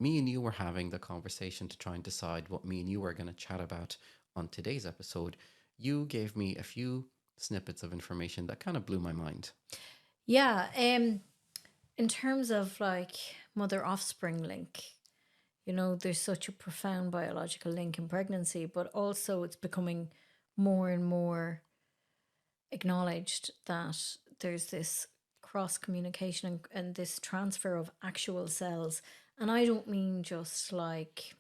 me and you were having the conversation to try and decide what me and you were going to chat about on today's episode, you gave me a few snippets of information that kind of blew my mind. Yeah. In terms of like mother offspring link, there's such a profound biological link in pregnancy, but also it's becoming more and more acknowledged that there's this cross communication and this transfer of actual cells. And I don't mean just like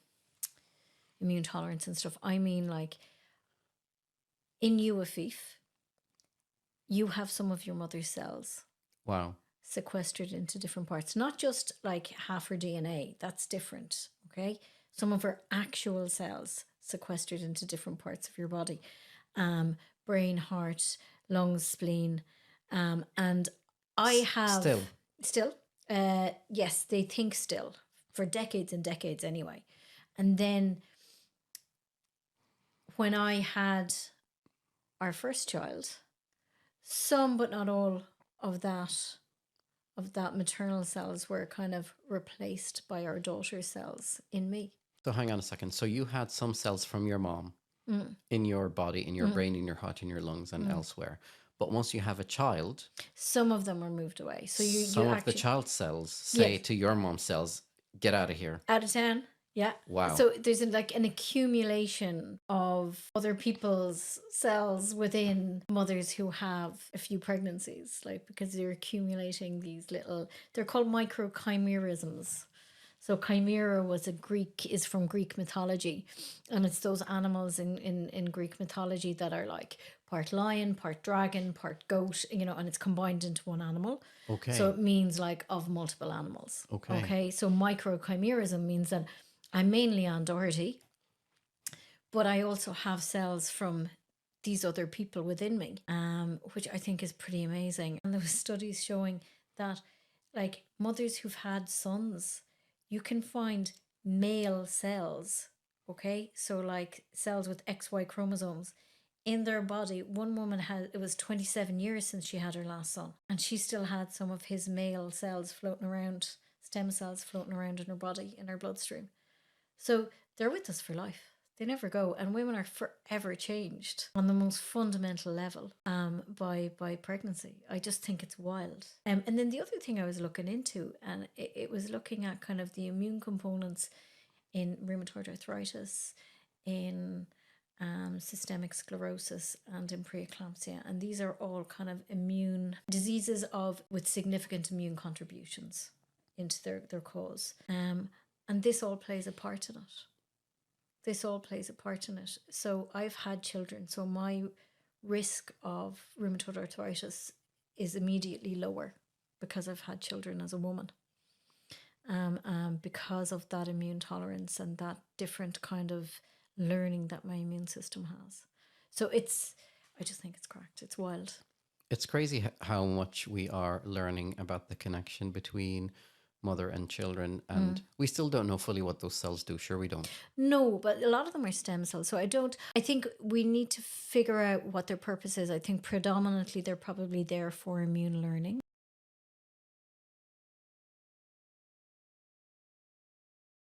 immune tolerance and stuff. I mean like in you, Afif, you have some of your mother's cells. Wow. Sequestered into different parts, not just like half her DNA. That's different. Okay. Some of her actual cells sequestered into different parts of your body. Brain, heart, lungs, spleen. And I have still, yes, they think still for decades and decades anyway. And then when I had our first child, some but not all of that maternal cells were kind of replaced by our daughter's cells in me. So hang on a second. So you had some cells from your mom in your body, in your brain, in your heart, in your lungs, and elsewhere. But once you have a child, some of them were moved away. So some of the child's cells say to your mom's cells, get out of here. Out of town. Yeah. Wow. So there's like an accumulation of other people's cells within mothers who have a few pregnancies, like because they're accumulating these little, they're called microchimerisms. So chimera is from Greek mythology, and it's those animals in Greek mythology that are like part lion, part dragon, part goat, and it's combined into one animal. Okay. So it means like of multiple animals. Okay. So microchimerism means that I'm mainly Anne Doherty, but I also have cells from these other people within me, which I think is pretty amazing. And there were studies showing that like mothers who've had sons, you can find male cells, okay? So like cells with XY chromosomes in their body. One woman it was 27 years since she had her last son, and she still had some of his male cells floating around, stem cells floating around in her body, in her bloodstream. So they're with us for life. They never go. And women are forever changed on the most fundamental level by pregnancy. I just think it's wild. And then the other thing I was looking into, and it was looking at kind of the immune components in rheumatoid arthritis, in systemic sclerosis, and in preeclampsia. And these are all kind of immune diseases with significant immune contributions into their cause. And this all plays a part in it. So I've had children. So my risk of rheumatoid arthritis is immediately lower because I've had children as a woman. Because of that immune tolerance and that different kind of learning that my immune system has. So I just think it's correct. It's wild. It's crazy how much we are learning about the connection between mother and children, and we still don't know fully what those cells do. Sure, we don't. No, but a lot of them are stem cells. So I think we need to figure out what their purpose is. I think predominantly they're probably there for immune learning.